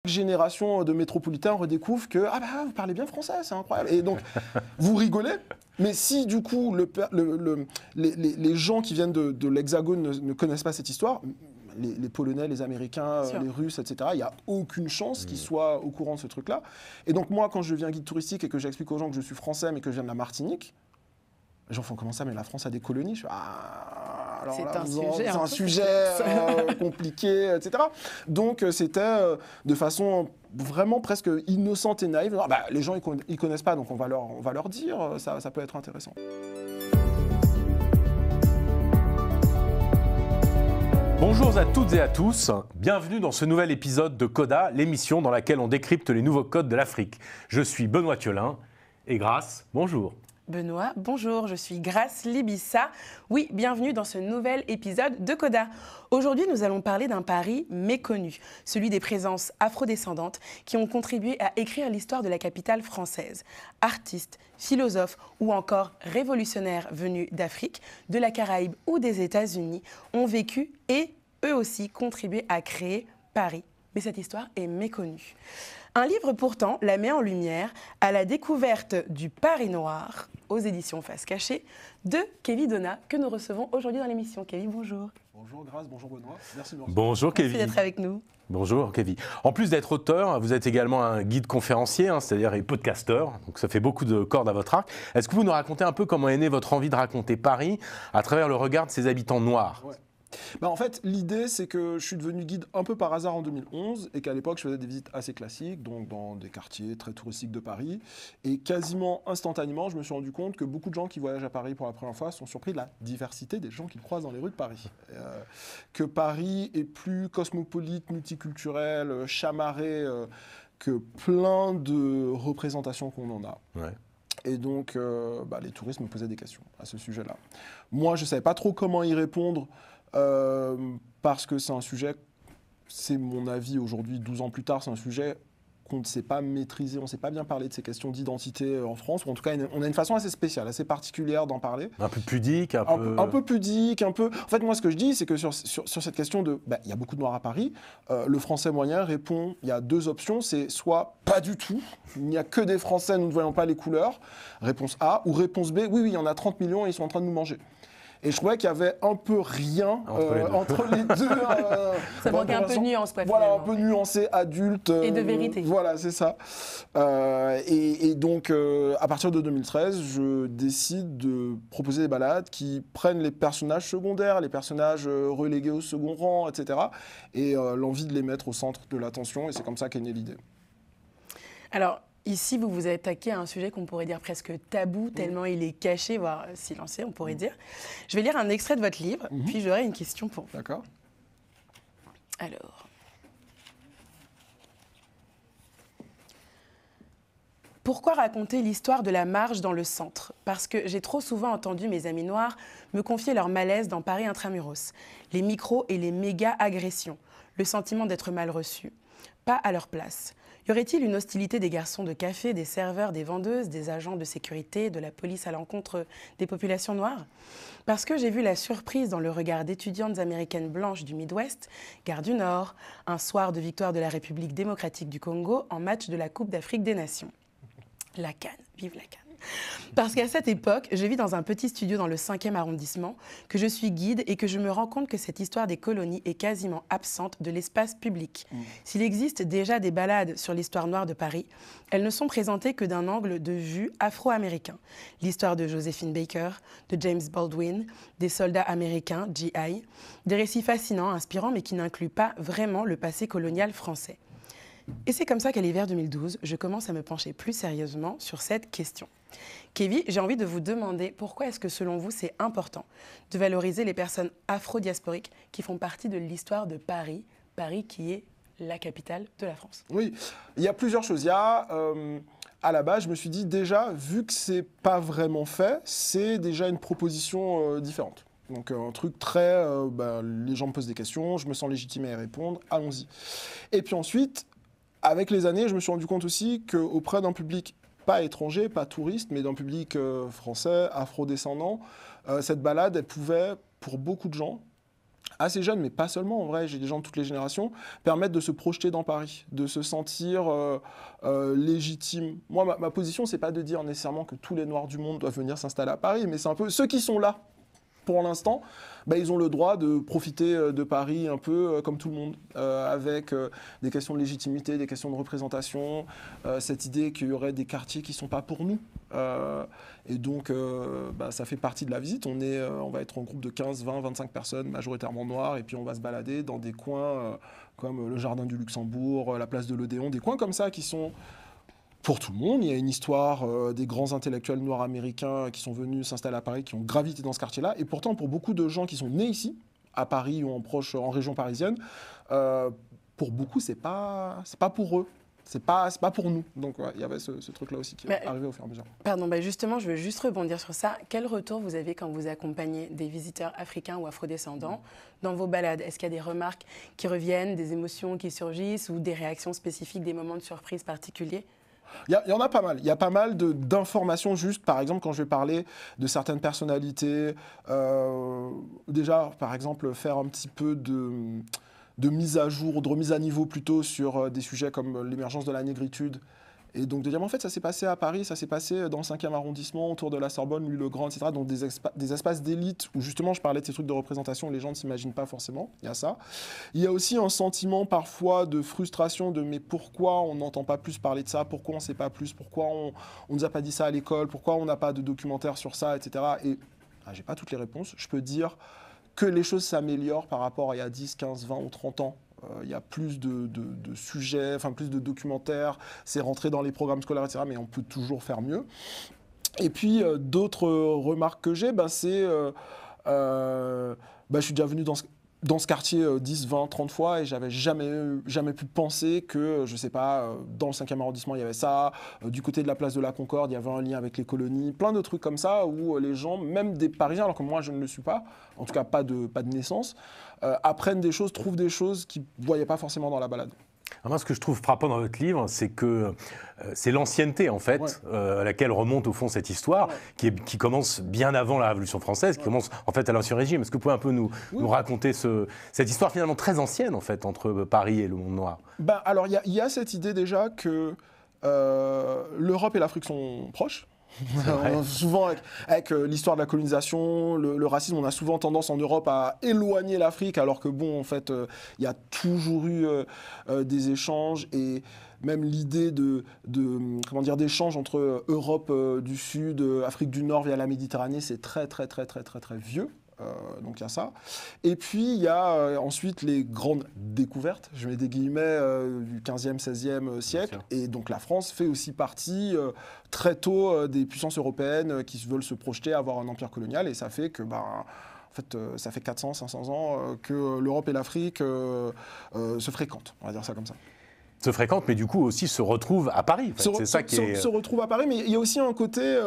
Génération de métropolitains redécouvre que ah bah, vous parlez bien français, c'est incroyable. Et donc, vous rigolez, mais si du coup les gens qui viennent de l'Hexagone ne connaissent pas cette histoire, les Polonais, les Américains, les Russes, etc., il n'y a aucune chance qu'ils soient au courant de ce truc-là. Et donc moi, quand je deviens guide touristique et que j'explique aux gens que je suis français mais que je viens de la Martinique, les gens font comment ça, mais la France a des colonies. Je fais, c'est un sujet compliqué, etc. Donc c'était de façon vraiment presque innocente et naïve. Alors, bah, les gens ils connaissent pas, donc on va leur dire, ça peut être intéressant. Bonjour à toutes et à tous, bienvenue dans ce nouvel épisode de Coda, l'émission dans laquelle on décrypte les nouveaux codes de l'Afrique. Je suis Benoît Thiolin et Grace, bonjour. Benoît, bonjour, je suis Grace Libissa. Oui, bienvenue dans ce nouvel épisode de Coda. Aujourd'hui, nous allons parler d'un Paris méconnu, celui des présences afrodescendantes qui ont contribué à écrire l'histoire de la capitale française. Artistes, philosophes ou encore révolutionnaires venus d'Afrique, de la Caraïbe ou des États-Unis ont vécu et eux aussi contribué à créer Paris. Mais cette histoire est méconnue. Un livre pourtant la met en lumière à la découverte du Paris noir aux éditions Face Cachée de Kevin Donat que nous recevons aujourd'hui dans l'émission. Kevin, bonjour. Bonjour Grace, bonjour Benoît. Merci de nous recevoir. Bonjour Kevin. Merci d'être avec nous. Bonjour Kevin. En plus d'être auteur, vous êtes également un guide conférencier, c'est-à-dire et podcasteur, donc ça fait beaucoup de cordes à votre arc. Est-ce que vous nous racontez un peu comment est née votre envie de raconter Paris à travers le regard de ses habitants noirs ? Ouais. Bah en fait, l'idée, c'est que je suis devenu guide un peu par hasard en 2011 et qu'à l'époque, je faisais des visites assez classiques, donc dans des quartiers très touristiques de Paris. Et quasiment instantanément, je me suis rendu compte que beaucoup de gens qui voyagent à Paris pour la première fois sont surpris de la diversité des gens qu'ils croisent dans les rues de Paris. Que Paris est plus cosmopolite, multiculturel, chamarré que plein de représentations qu'on en a. Ouais. Et donc, les touristes me posaient des questions à ce sujet-là. Moi, je ne savais pas trop comment y répondre. Parce que c'est un sujet, c'est mon avis aujourd'hui, 12 ans plus tard, c'est un sujet qu'on ne sait pas maîtriser, on ne sait pas bien parler de ces questions d'identité en France, ou en tout cas on a une façon assez spéciale, assez particulière d'en parler. Un peu pudique, un peu pudique, un peu... En fait, moi, ce que je dis, c'est que sur cette question de... il y a beaucoup de Noirs à Paris, le Français moyen répond, il y a deux options, c'est soit pas du tout, il n'y a que des Français, nous ne voyons pas les couleurs, réponse A, ou réponse B, oui, il y en a 30 millions et ils sont en train de nous manger. Et je trouvais qu'il y avait un peu rien entre les deux. Ça manquait un peu de nuance, quoi. Voilà, un peu nuancé, adulte. Et de vérité. Voilà, c'est ça. Et donc, à partir de 2013, je décide de proposer des balades qui prennent les personnages secondaires, les personnages relégués au second rang, etc. Et l'envie de les mettre au centre de l'attention. Et c'est comme ça qu'est née l'idée. Alors, ici, vous vous attaquez à un sujet qu'on pourrait dire presque tabou, tellement il est caché, voire silencé, on pourrait dire. Je vais lire un extrait de votre livre, puis j'aurai une question pour vous. D'accord. Alors. Pourquoi raconter l'histoire de la marche dans le centre ? Parce que j'ai trop souvent entendu mes amis noirs me confier leur malaise dans Paris intramuros. Les micros et les méga-agressions. Le sentiment d'être mal reçu. Pas à leur place. Y aurait-il une hostilité des garçons de café, des serveurs, des vendeuses, des agents de sécurité, de la police à l'encontre des populations noires ? Parce que j'ai vu la surprise dans le regard d'étudiantes américaines blanches du Midwest, Gare du Nord, un soir de victoire de la République démocratique du Congo en match de la Coupe d'Afrique des Nations. La CAN, vive la CAN. Parce qu'à cette époque, je vis dans un petit studio dans le 5e arrondissement, que je suis guide et que je me rends compte que cette histoire des colonies est quasiment absente de l'espace public. S'il existe déjà des balades sur l'histoire noire de Paris, elles ne sont présentées que d'un angle de vue afro-américain. L'histoire de Josephine Baker, de James Baldwin, des soldats américains, GI, des récits fascinants, inspirants, mais qui n'incluent pas vraiment le passé colonial français. Et c'est comme ça qu'à l'hiver 2012, je commence à me pencher plus sérieusement sur cette question. Kevin, j'ai envie de vous demander pourquoi est-ce que selon vous c'est important de valoriser les personnes afro-diasporiques qui font partie de l'histoire de Paris, Paris qui est la capitale de la France. Oui, il y a plusieurs choses. Il y a, à la base, je me suis dit déjà, vu que c'est pas vraiment fait, c'est déjà une proposition différente. Donc un truc très, les gens me posent des questions, je me sens légitime à y répondre, allons-y. Et puis ensuite, avec les années, je me suis rendu compte aussi qu'auprès d'un public pas étranger, pas touriste, mais d'un public français, afro-descendant, cette balade, elle pouvait, pour beaucoup de gens, assez jeunes, mais pas seulement en vrai, j'ai des gens de toutes les générations, permettent de se projeter dans Paris, de se sentir légitime. Moi, ma position, c'est pas de dire nécessairement que tous les Noirs du monde doivent venir s'installer à Paris, mais c'est un peu ceux qui sont là. Pour l'instant, ils ont le droit de profiter de Paris un peu comme tout le monde, avec des questions de légitimité, des questions de représentation, cette idée qu'il y aurait des quartiers qui ne sont pas pour nous. Et donc, ça fait partie de la visite. On va être en groupe de 15, 20, 25 personnes, majoritairement noires, et puis on va se balader dans des coins comme le Jardin du Luxembourg, la place de l'Odéon, des coins comme ça qui sont... Pour tout le monde, il y a une histoire des grands intellectuels noirs américains qui sont venus s'installer à Paris, qui ont gravité dans ce quartier-là. Et pourtant, pour beaucoup de gens qui sont nés ici, à Paris ou en région parisienne, pour beaucoup, c'est pas pour eux. C'est pas pour nous. Donc, il y avait ce truc-là aussi qui est arrivé au fur et à mesure. Pardon, justement, je veux juste rebondir sur ça. Quel retour vous avez quand vous accompagnez des visiteurs africains ou afrodescendants dans vos balades? Est-ce qu'il y a des remarques qui reviennent, des émotions qui surgissent ou des réactions spécifiques, des moments de surprise particuliers? Il y en a pas mal. Il y a pas mal d'informations juste, par exemple, quand je vais parler de certaines personnalités. Déjà, par exemple, faire un petit peu de mise à jour, de remise à niveau plutôt sur des sujets comme l'émergence de la négritude. Et donc de dire, en fait, ça s'est passé à Paris, ça s'est passé dans le 5e arrondissement, autour de la Sorbonne, Louis le Grand, etc. Donc des espaces d'élite où justement je parlais de ces trucs de représentation où les gens ne s'imaginent pas forcément. Il y a ça. Il y a aussi un sentiment parfois de frustration de mais pourquoi on n'entend pas plus parler de ça, pourquoi on ne sait pas plus, pourquoi on ne nous a pas dit ça à l'école, pourquoi on n'a pas de documentaire sur ça, etc. Et j'ai pas toutes les réponses. Je peux dire que les choses s'améliorent par rapport à il y a 10, 15, 20 ou 30 ans. Il y a plus de sujets, enfin plus de documentaires, c'est rentré dans les programmes scolaires, etc. Mais on peut toujours faire mieux. Et puis, d'autres remarques que j'ai, c'est... je suis déjà venu dans ce quartier 10, 20, 30 fois et j'avais jamais pu penser que, je sais pas, dans le 5e arrondissement, il y avait ça, du côté de la place de la Concorde, il y avait un lien avec les colonies, plein de trucs comme ça où les gens, même des Parisiens, alors que moi je ne le suis pas, en tout cas pas de naissance, apprennent des choses, trouvent des choses qu'ils ne voyaient pas forcément dans la balade. Alors moi, ce que je trouve frappant dans votre livre, c'est que c'est l'ancienneté, en fait, à laquelle remonte, au fond, cette histoire, qui commence bien avant la Révolution française, qui commence, en fait, à l'Ancien Régime. Est-ce que vous pouvez un peu nous raconter cette histoire, finalement, très ancienne, en fait, entre Paris et le monde noir? Alors, il y a cette idée, déjà, que l'Europe et l'Afrique sont proches. Souvent avec l'histoire de la colonisation, le racisme, on a souvent tendance en Europe à éloigner l'Afrique, alors que bon, en fait, il y a toujours eu des échanges et même l'idée d'échanges entre Europe du Sud, Afrique du Nord via la Méditerranée, c'est très vieux. Donc il y a ça. Et puis il y a ensuite les grandes découvertes, je mets des guillemets, du 15e, 16e siècle. Et donc la France fait aussi partie très tôt des puissances européennes qui veulent se projeter, avoir un empire colonial. Et ça fait que... en fait, ça fait 400, 500 ans que l'Europe et l'Afrique se fréquentent, on va dire ça comme ça. Se fréquentent, mais du coup aussi se retrouvent à Paris. En fait. C'est ça qui se retrouvent à Paris, mais il y a aussi un côté...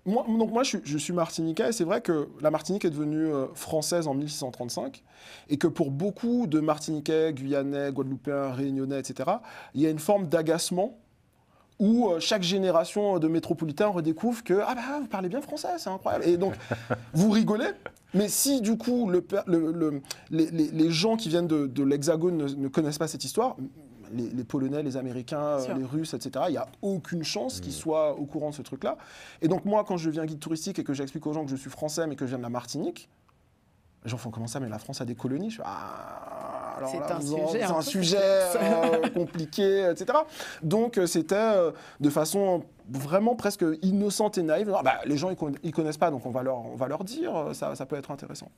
Moi, je suis martiniquais, et c'est vrai que la Martinique est devenue française en 1635, et que pour beaucoup de Martiniquais, Guyanais, Guadeloupéens, Réunionnais, etc., il y a une forme d'agacement où chaque génération de métropolitains redécouvre que vous parlez bien français, c'est incroyable. Et donc, vous rigolez, mais si du coup les gens qui viennent de l'Hexagone ne connaissent pas cette histoire... Les Polonais, les Américains, les Russes, etc. Il n'y a aucune chance qu'ils soient au courant de ce truc-là. Et donc moi, quand je deviens guide touristique et que j'explique aux gens que je suis français mais que je viens de la Martinique, les gens font comment ça, mais la France a des colonies. Je fais, c'est un sujet compliqué, etc. Donc c'était de façon vraiment presque innocente et naïve. Les gens ils connaissent pas, donc on va leur dire, ça peut être intéressant.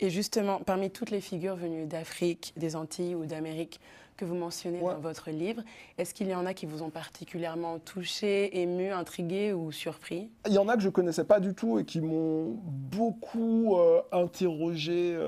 Et justement, parmi toutes les figures venues d'Afrique, des Antilles ou d'Amérique que vous mentionnez dans votre livre, est-ce qu'il y en a qui vous ont particulièrement touché, ému, intrigué ou surpris? Il y en a que je ne connaissais pas du tout et qui m'ont beaucoup interrogé.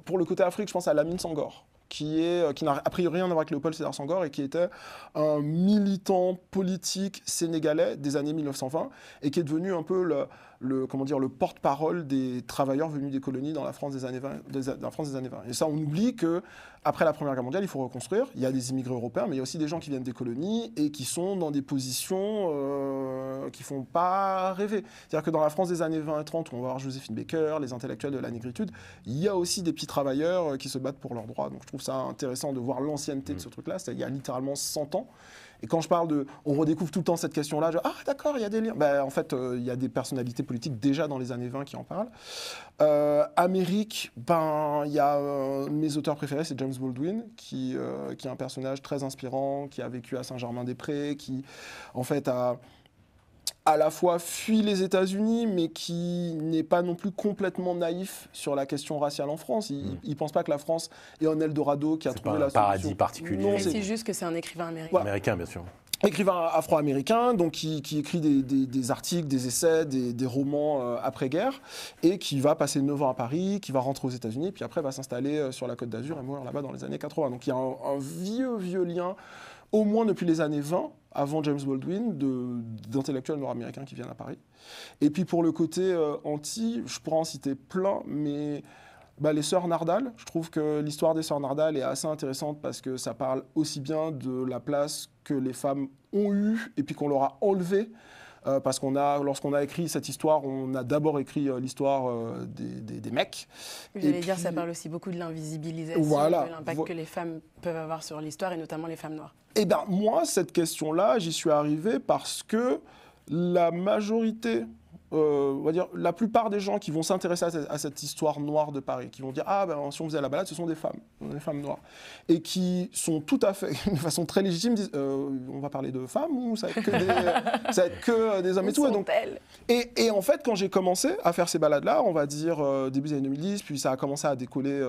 Pour le côté Afrique, je pense à Lamine Senghor, qui n'a a priori rien à voir avec Léopold Sédar Senghor et qui était un militant politique sénégalais des années 1920 et qui est devenu un peu le porte-parole des travailleurs venus des colonies dans la France des années 20. Dans la France des années 20. Et ça, on oublie qu'après la Première Guerre mondiale, il faut reconstruire. Il y a des immigrés européens, mais il y a aussi des gens qui viennent des colonies et qui sont dans des positions qui ne font pas rêver. C'est-à-dire que dans la France des années 20 et 30, où on va voir Joséphine Baker, les intellectuels de la négritude, il y a aussi des petits travailleurs qui se battent pour leurs droits. Donc je trouve ça intéressant de voir l'ancienneté de ce truc-là. Il y a littéralement 100 ans. Et quand je parle on redécouvre tout le temps cette question-là, ah d'accord, il y a des liens. Ben, en fait, il y a des personnalités politiques déjà dans les années 20 qui en parlent. Amérique, il y a mes auteurs préférés, c'est James Baldwin, qui est un personnage très inspirant, qui a vécu à Saint-Germain-des-Prés, qui en fait a à la fois fui les États-Unis, mais qui n'est pas non plus complètement naïf sur la question raciale en France. Il ne pense pas que la France est un Eldorado qui a trouvé la solution. C'est pas un paradis particulier. Non, c'est juste que c'est un écrivain américain. Ouais. Américain, bien sûr. Écrivain afro-américain, donc qui écrit des articles, des essais, des romans après-guerre, et qui va passer 9 ans à Paris, qui va rentrer aux États-Unis, puis après va s'installer sur la Côte d'Azur et mourir là-bas dans les années 80. Donc il y a un vieux lien, au moins depuis les années 20, avant James Baldwin, d'intellectuels nord-américains qui viennent à Paris. Et puis pour le côté anti, je pourrais en citer plein, mais les sœurs Nardal, je trouve que l'histoire des sœurs Nardal est assez intéressante parce que ça parle aussi bien de la place que les femmes ont eue et puis qu'on leur a enlevée. Parce lorsqu'on a écrit cette histoire, on a d'abord écrit l'histoire des mecs. J'allais dire, ça parle aussi beaucoup de l'invisibilisation, voilà, de l'impact que les femmes peuvent avoir sur l'histoire, et notamment les femmes noires. Eh bien, moi, cette question-là, j'y suis arrivé parce que la majorité, on va dire, la plupart des gens qui vont s'intéresser à cette histoire noire de Paris, qui vont dire « Ah, si on faisait la balade, ce sont des femmes noires », et qui sont tout à fait, de façon très légitime, disent « On va parler de femmes ou ça va être que des hommes et tout ?» Et en fait, quand j'ai commencé à faire ces balades-là, on va dire début des années 2010, puis ça a commencé à décoller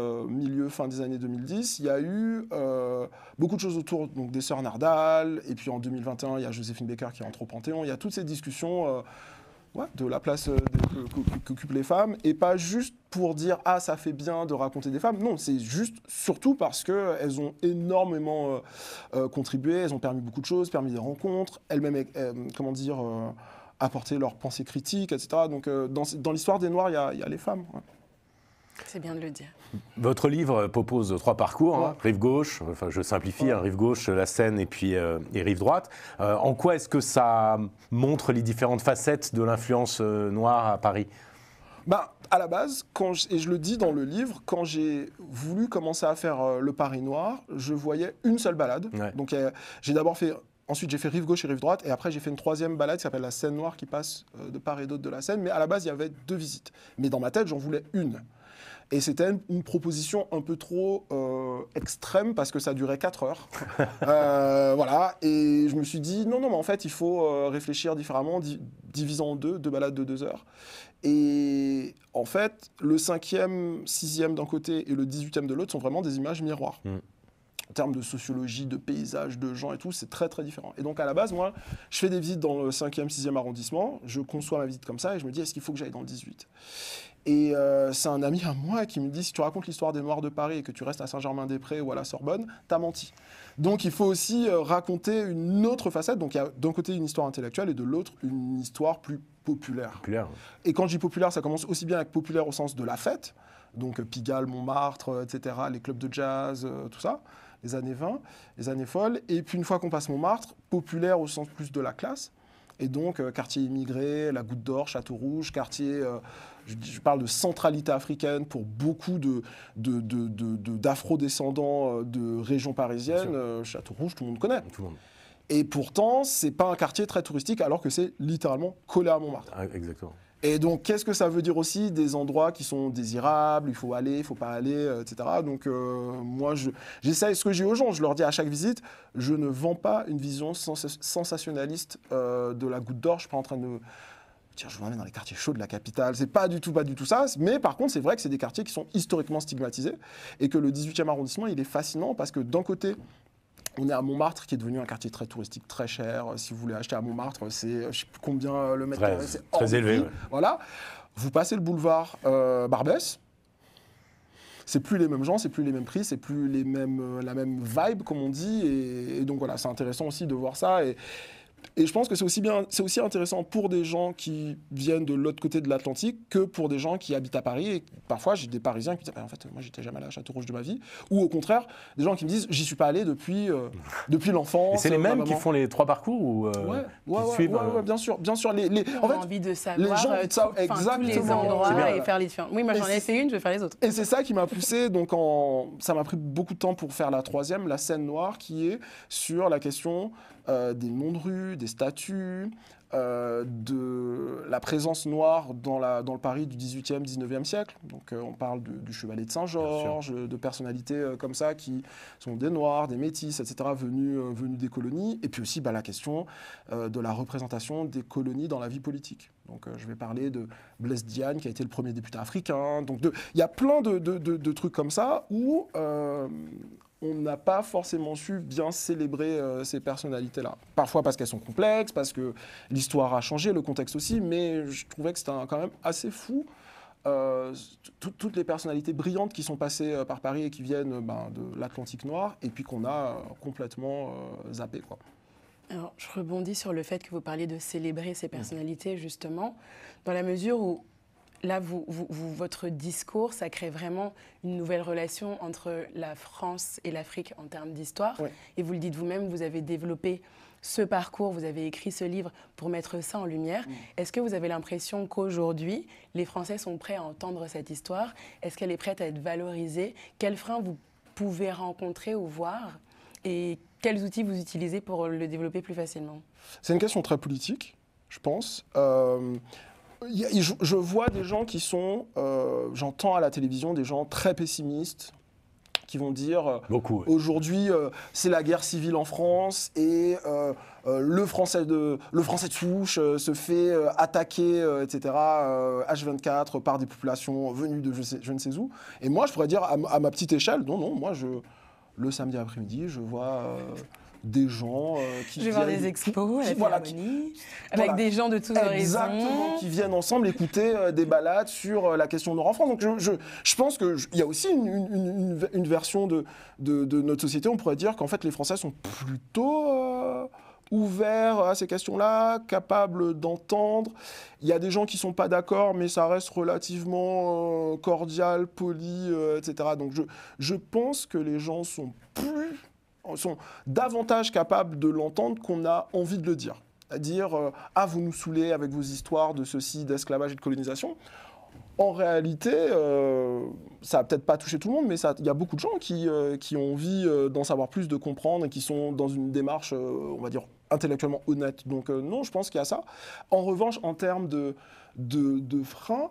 fin des années 2010, il y a eu beaucoup de choses autour donc, des sœurs Nardal, et puis en 2021, il y a Joséphine Baker qui rentre au Panthéon, il y a toutes ces discussions de la place qu'occupent les femmes, et pas juste pour dire « Ah, ça fait bien de raconter des femmes ». Non, c'est juste surtout parce qu'elles ont énormément contribué, elles ont permis beaucoup de choses, permis des rencontres, elles-mêmes, apporté leur pensée critique, etc. Donc dans l'histoire des Noirs, il y a les femmes. Ouais. C'est bien de le dire. Votre livre propose 3 parcours, rive gauche, enfin je simplifie, rive gauche, la Seine et puis et rive droite. En quoi est-ce que ça montre les différentes facettes de l'influence noire à Paris ? À la base, et je le dis dans le livre, quand j'ai voulu commencer à faire le Paris noir, je voyais une seule balade. Ouais. Donc j'ai d'abord fait... Ensuite, j'ai fait rive gauche et rive droite, et après, j'ai fait une 3e balade qui s'appelle la Seine noire, qui passe de part et d'autre de la Seine. Mais à la base, il y avait 2 visites. Mais dans ma tête, j'en voulais une. Et c'était une proposition un peu trop extrême parce que ça durait 4 heures. Voilà. Et je me suis dit, non, mais en fait, il faut réfléchir différemment, divisant en 2 balades de 2 heures. Et en fait, le 5e, 6e d'un côté et le 18e de l'autre sont vraiment des images miroirs. En termes de sociologie, de paysage, de gens et tout, c'est très très différent. Et donc à la base, moi, je fais des visites dans le 5e, 6e arrondissement, je conçois ma visite comme ça et je me dis, est-ce qu'il faut que j'aille dans le 18 ? Et c'est un ami à moi qui me dit, si tu racontes l'histoire des Noirs de Paris et que tu restes à Saint-Germain-des-Prés ou à la Sorbonne, t'as menti. Donc il faut aussi raconter une autre facette. Donc il y a d'un côté une histoire intellectuelle et de l'autre une histoire plus populaire. Et quand je dis populaire, ça commence aussi bien avec populaire au sens de la fête, donc Pigalle, Montmartre, etc., les clubs de jazz, tout ça, les années 20, les années folles. Et puis une fois qu'on passe Montmartre, populaire au sens plus de la classe. Et donc, quartier immigré, la Goutte d'Or, Château Rouge, quartier, je parle de centralité africaine pour beaucoup d'afro-descendants de régions parisiennes. Château Rouge, tout le monde connaît. Tout le monde. Et pourtant, ce n'est pas un quartier très touristique, alors que c'est littéralement collé à Montmartre. Ah, exactement. Et donc, qu'est-ce que ça veut dire aussi? Des endroits qui sont désirables, il faut aller, il ne faut pas aller, etc. Donc, moi, j'essaie, ce que j'ai aux gens, je leur dis à chaque visite, je ne vends pas une vision sensationnaliste de la Goutte d'Or. Je ne suis pas en train de dire, je vous emmène dans les quartiers chauds de la capitale. C'est pas du tout ça. Mais par contre, c'est vrai que c'est des quartiers qui sont historiquement stigmatisés et que le 18e arrondissement, il est fascinant parce que d'un côté, on est à Montmartre, qui est devenu un quartier très touristique, très cher. Si vous voulez acheter à Montmartre, c'est, je ne sais plus combien le mètre carré, c'est très élevé. Ouais. Voilà. Vous passez le boulevard Barbès, c'est plus les mêmes gens, c'est plus les mêmes prix, c'est plus la même vibe, comme on dit. Et donc voilà, c'est intéressant aussi de voir ça. Et Et je pense que c'est aussi intéressant pour des gens qui viennent de l'autre côté de l'Atlantique que pour des gens qui habitent à Paris. Et parfois, j'ai des Parisiens qui me disent en fait, moi, j'étais jamais allé à Château-Rouge de ma vie. Ou au contraire, des gens qui me disent j'y suis pas allé depuis l'enfance. Et c'est les mêmes qui font les 3 parcours ou ouais, bien sûr. En fait, envie de savoir les gens ont ça, tous les endroits et faire les différents. Oui, moi j'en ai fait une, je vais faire les autres. Et c'est ça qui m'a poussé. Donc ça m'a pris beaucoup de temps pour faire la 3e, la scène noire, qui est sur la question des noms de rue, des statues, de la présence noire dans le Paris du 18e, 19e siècle. Donc on parle du Chevalier de Saint-Georges, de personnalités comme ça qui sont des Noirs, des Métis, etc., venus des colonies. Et puis aussi la question de la représentation des colonies dans la vie politique. Donc je vais parler de Blaise Diagne, qui a été le premier député africain. Donc il y a plein de trucs comme ça où on n'a pas forcément su bien célébrer ces personnalités-là. Parfois parce qu'elles sont complexes, parce que l'histoire a changé, le contexte aussi, mais je trouvais que c'était quand même assez fou. Toutes les personnalités brillantes qui sont passées par Paris et qui viennent de l'Atlantique noir, et puis qu'on a complètement zappé, quoi. Alors, je rebondis sur le fait que vous parliez de célébrer ces personnalités, justement, dans la mesure où là, votre discours, ça crée vraiment une nouvelle relation entre la France et l'Afrique en termes d'histoire. Ouais. Et vous le dites vous-même, vous avez développé ce parcours, vous avez écrit ce livre pour mettre ça en lumière. Est-ce que vous avez l'impression qu'aujourd'hui, les Français sont prêts à entendre cette histoire? Est-ce qu'elle est prête à être valorisée? Quels freins vous pouvez rencontrer ou voir? Et quels outils vous utilisez pour le développer plus facilement? C'est une question très politique, je pense. Je vois des gens qui sont, j'entends à la télévision des gens très pessimistes qui vont dire aujourd'hui c'est la guerre civile en France et le français de souche se fait attaquer, etc., H24 par des populations venues de je ne sais où. Et moi je pourrais dire à ma petite échelle, non, moi le samedi après-midi je vois... des gens qui viennent... Je vais voir des expos à la Philharmonie, avec des gens de tous horizons. Exactement, qui viennent ensemble écouter des balades sur la question nord en France. Donc je pense qu'il y a aussi une version de notre société, on pourrait dire qu'en fait les Français sont plutôt... ouverts à ces questions-là, capables d'entendre. Il y a des gens qui ne sont pas d'accord, mais ça reste relativement cordial, poli, etc. Donc je pense que les gens sont davantage capables de l'entendre qu'on a envie de le dire. C'est-à-dire, vous nous saoulez avec vos histoires de ceci, d'esclavage et de colonisation. En réalité, ça n'a peut-être pas touché tout le monde, mais il y a beaucoup de gens qui ont envie d'en savoir plus, de comprendre, et qui sont dans une démarche, on va dire, intellectuellement honnête. Donc non, je pense qu'il y a ça. En revanche, en termes de freins,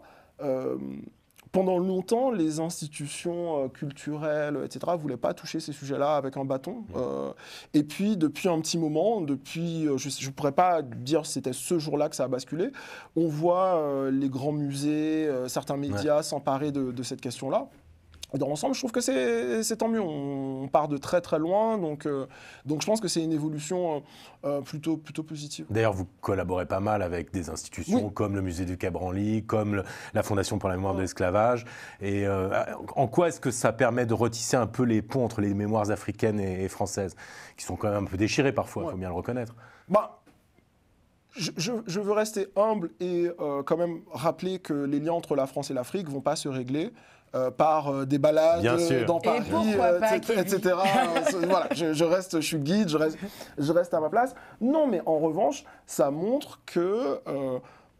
pendant longtemps, les institutions culturelles, etc., ne voulaient pas toucher ces sujets-là avec un bâton. Et puis, depuis un petit moment, je ne pourrais pas dire si c'était ce jour-là que ça a basculé, on voit les grands musées, certains médias s'emparer de cette question-là. Dans l'ensemble, je trouve que c'est tant mieux. On part de très très loin, donc je pense que c'est une évolution plutôt positive. D'ailleurs, vous collaborez pas mal avec des institutions comme le Musée du Quai Branly, comme la Fondation pour la mémoire de l'esclavage. Et en quoi est-ce que ça permet de retisser un peu les ponts entre les mémoires africaines et françaises, qui sont quand même un peu déchirées parfois, il faut bien le reconnaître. Je veux rester humble et quand même rappeler que les liens entre la France et l'Afrique ne vont pas se régler par des balades dans Paris, etc. Voilà, je suis guide, je reste à ma place. Non, mais en revanche, ça montre que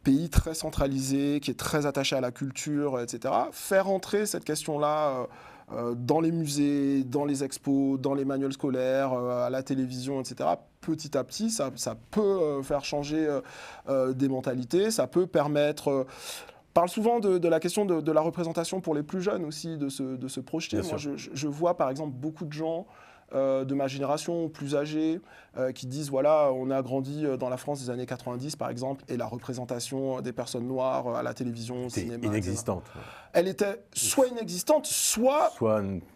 pays très centralisé, qui est très attaché à la culture, etc., faire entrer cette question-là dans les musées, dans les expos, dans les manuels scolaires, à la télévision, etc., petit à petit, ça peut faire changer des mentalités, ça peut permettre... parle souvent de la question de la représentation pour les plus jeunes aussi, de se projeter. Moi, je vois par exemple beaucoup de gens de ma génération, plus âgés, qui disent, voilà, on a grandi dans la France des années 90, par exemple, et la représentation des personnes noires à la télévision, au cinéma... inexistante. Elle était soit inexistante, soit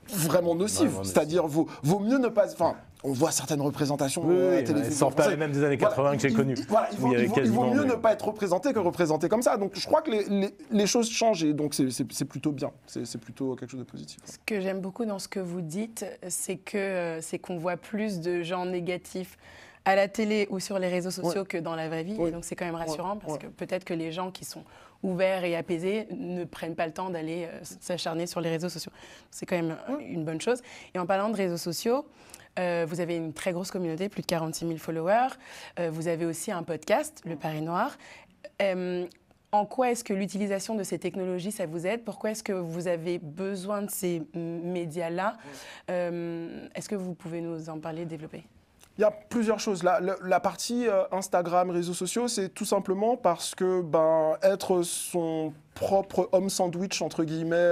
vraiment nocive. C'est-à-dire, vaut mieux ne pas... Enfin, on voit certaines représentations à la télévision. Sans parler même des années 80 que j'ai connues. Il vaut mieux ne pas être représenté que représenté comme ça. Donc je crois que les choses changent et donc c'est plutôt bien. C'est plutôt quelque chose de positif. Ce que j'aime beaucoup dans ce que vous dites, c'est qu'on voit plus de gens négatifs à la télé ou sur les réseaux sociaux que dans la vraie vie. Oui. Donc c'est quand même rassurant parce Ouais. que peut-être que les gens qui sont ouverts et apaisés ne prennent pas le temps d'aller s'acharner sur les réseaux sociaux. C'est quand même une bonne chose. Et en parlant de réseaux sociaux, vous avez une très grosse communauté, plus de 46 000 followers. Vous avez aussi un podcast, Le Paris Noir. En quoi est-ce que l'utilisation de ces technologies, ça vous aide? Pourquoi est-ce que vous avez besoin de ces médias-là? Est-ce que vous pouvez nous en parler, développer? Il y a plusieurs choses. La partie Instagram, réseaux sociaux, c'est tout simplement parce que être son propre homme sandwich, entre guillemets,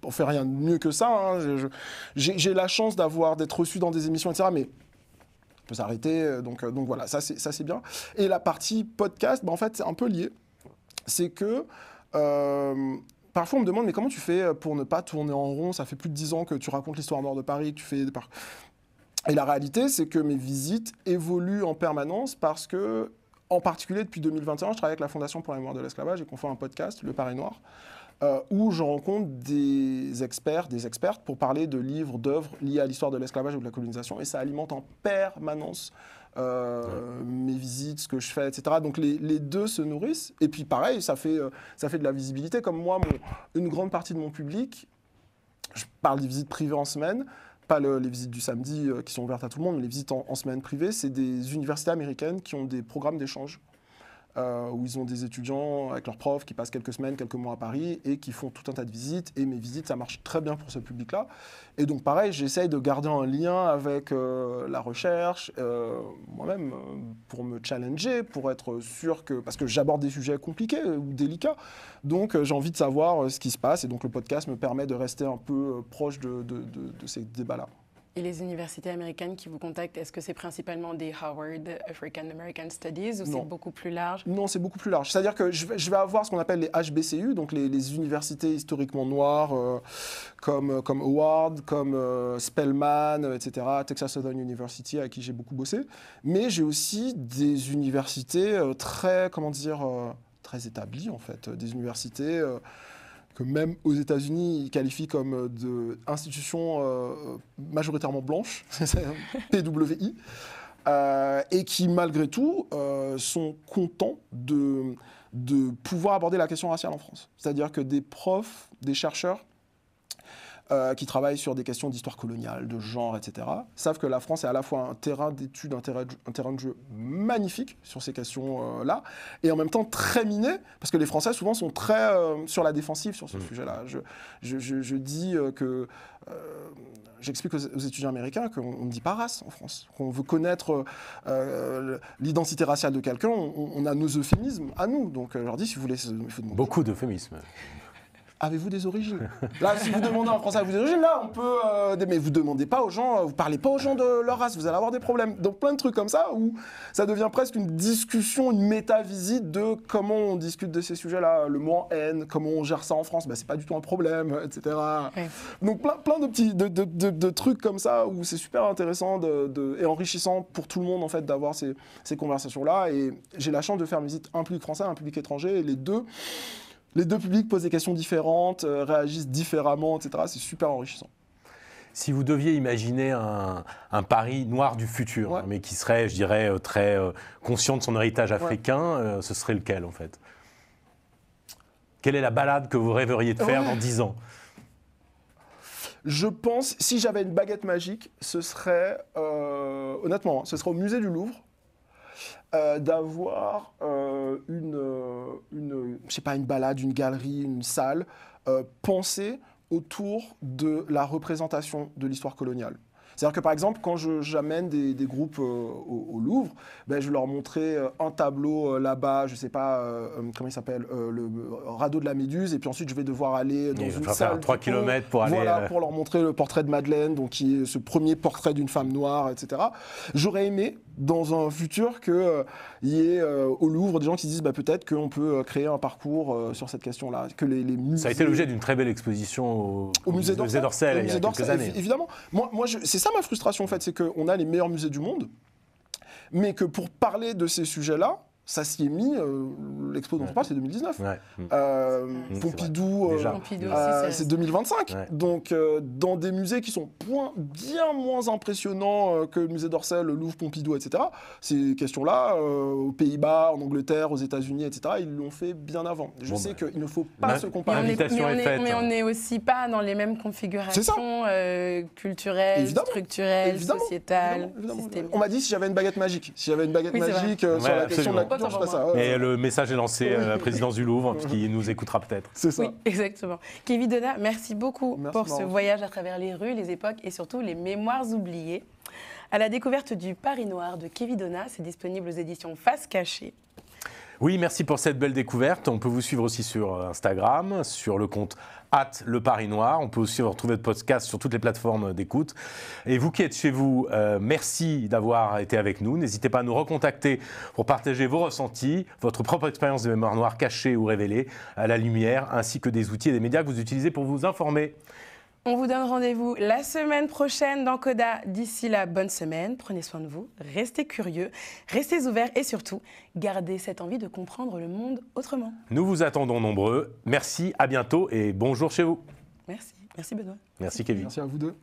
on fait rien de mieux que ça. Hein. J'ai la chance d'être reçu dans des émissions, etc. Mais on peut s'arrêter. Donc voilà, ça c'est bien. Et la partie podcast, en fait, c'est un peu lié. C'est que parfois on me demande, mais comment tu fais pour ne pas tourner en rond? Ça fait plus de 10 ans que tu racontes l'histoire noire de Paris, que tu fais des parcs. Et la réalité, c'est que mes visites évoluent en permanence parce que, en particulier depuis 2021, je travaille avec la Fondation pour la mémoire de l'esclavage et qu'on fait un podcast, Le Paris Noir, où je rencontre des experts, des expertes pour parler de livres, d'œuvres liées à l'histoire de l'esclavage ou de la colonisation. Et ça alimente en permanence mes visites, ce que je fais, etc. Donc les deux se nourrissent. Et puis pareil, ça fait de la visibilité. Comme moi, une grande partie de mon public, je parle des visites privées en semaine, pas les visites du samedi qui sont ouvertes à tout le monde, mais les visites en semaine privée, c'est des universités américaines qui ont des programmes d'échange où ils ont des étudiants avec leurs profs qui passent quelques semaines, quelques mois à Paris et qui font tout un tas de visites. Et mes visites, ça marche très bien pour ce public-là. Et donc pareil, j'essaye de garder un lien avec la recherche, moi-même, pour me challenger, pour être sûr que... Parce que j'aborde des sujets compliqués ou délicats. Donc j'ai envie de savoir ce qui se passe. Et donc le podcast me permet de rester un peu proche de ces débats-là. Et les universités américaines qui vous contactent, est-ce que c'est principalement des Harvard African American Studies ou c'est beaucoup plus large? Non, c'est beaucoup plus large. C'est-à-dire que je vais avoir ce qu'on appelle les HBCU, donc les universités historiquement noires, comme Howard, comme Spelman, etc., Texas Southern University, avec qui j'ai beaucoup bossé. Mais j'ai aussi des universités très très établies, en fait. Des universités... que même aux États-Unis, ils qualifient comme d'institutions majoritairement blanches, PWI, et qui, malgré tout, sont contents de pouvoir aborder la question raciale en France. C'est-à-dire que des profs, des chercheurs, qui travaillent sur des questions d'histoire coloniale, de genre, etc., savent que la France est à la fois un terrain d'étude, un terrain de jeu magnifique sur ces questions-là, et en même temps très miné, parce que les Français souvent sont très sur la défensive sur ce sujet-là. Je dis que... J'explique aux étudiants américains qu'on ne dit pas race en France, qu'on veut connaître l'identité raciale de quelqu'un, on a nos euphémismes à nous. Donc je leur dis, si vous voulez... Beaucoup d'euphémismes. Avez-vous des origines? Là, si vous demandez en français, avez-vous des origines? Là, on peut... mais vous demandez pas aux gens, vous parlez pas aux gens de leur race, vous allez avoir des problèmes. Donc plein de trucs comme ça, où ça devient presque une discussion, une méta-visite de comment on discute de ces sujets-là. Le mot en haine, comment on gère ça en France, c'est pas du tout un problème, etc. Ouais. Donc plein de petits de trucs comme ça, où c'est super intéressant et enrichissant pour tout le monde, en fait, d'avoir ces conversations-là. Et j'ai la chance de faire une visite un public français, un public étranger, et les deux publics posent des questions différentes, réagissent différemment, etc. C'est super enrichissant. Si vous deviez imaginer un Paris noir du futur, mais qui serait, je dirais, très conscient de son héritage africain, ce serait lequel, en fait? Quelle est la balade que vous rêveriez de faire dans 10 ans? Je pense, si j'avais une baguette magique, ce serait, honnêtement, ce serait au musée du Louvre, d'avoir je sais pas, une balade, une galerie, une salle pensée autour de la représentation de l'histoire coloniale. C'est-à-dire que par exemple, quand j'amène des groupes au Louvre, je leur montrais un tableau là-bas, je ne sais pas comment il s'appelle, le radeau de la Méduse, et puis ensuite je vais devoir aller dans une salle. Faire 3 km pour aller. Voilà, pour leur montrer le portrait de Madeleine, donc qui est ce premier portrait d'une femme noire, etc. J'aurais aimé, dans un futur, qu'il y ait au Louvre des gens qui se disent peut-être qu'on peut créer un parcours sur cette question-là. Que les musées... Ça a été l'objet d'une très belle exposition au musée d'Orsay il y a quelques années. Évidemment. Moi c'est ça ma frustration, en fait, c'est qu'on a les meilleurs musées du monde, mais que pour parler de ces sujets-là, ça s'y est mis. L'expo dont on parle, c'est 2019. Ouais. Pompidou, Déjà. Pompidou aussi, c'est 2025. Ouais. Donc, dans des musées qui sont bien moins impressionnants que le musée d'Orsay, le Louvre, Pompidou, etc., ces questions-là, aux Pays-Bas, en Angleterre, aux États-Unis, etc., ils l'ont fait bien avant. Je sais qu'il ne faut pas se comparer. L'invitation est faite. Mais on n'est aussi pas dans les mêmes configurations culturelles, structurelles, sociétales, systémiques. On m'a dit si j'avais une baguette magique. Si j'avais une baguette magique sur la question de la culture, je ferais ça. Et le message est lancé à la présidence du Louvre, qui nous écoutera peut-être. C'est ça. Oui, exactement. Kevin Donat, merci beaucoup pour ce Maroc. voyage à travers les rues, les époques et surtout les mémoires oubliées. À la découverte du Paris Noir de Kevin Donat, c'est disponible aux éditions Face Cachée. Oui, merci pour cette belle découverte. On peut vous suivre aussi sur Instagram, sur le compte @leparisnoir. On peut aussi retrouver votre podcast sur toutes les plateformes d'écoute. Et vous qui êtes chez vous, merci d'avoir été avec nous. N'hésitez pas à nous recontacter pour partager vos ressentis, votre propre expérience de mémoire noire cachée ou révélée à la lumière, ainsi que des outils et des médias que vous utilisez pour vous informer. On vous donne rendez-vous la semaine prochaine dans Coda. D'ici là, bonne semaine. Prenez soin de vous. Restez curieux, restez ouverts et surtout, gardez cette envie de comprendre le monde autrement. Nous vous attendons nombreux. Merci, à bientôt et bonjour chez vous. Merci. Merci Benoît. Merci Kevin. Merci à vous deux.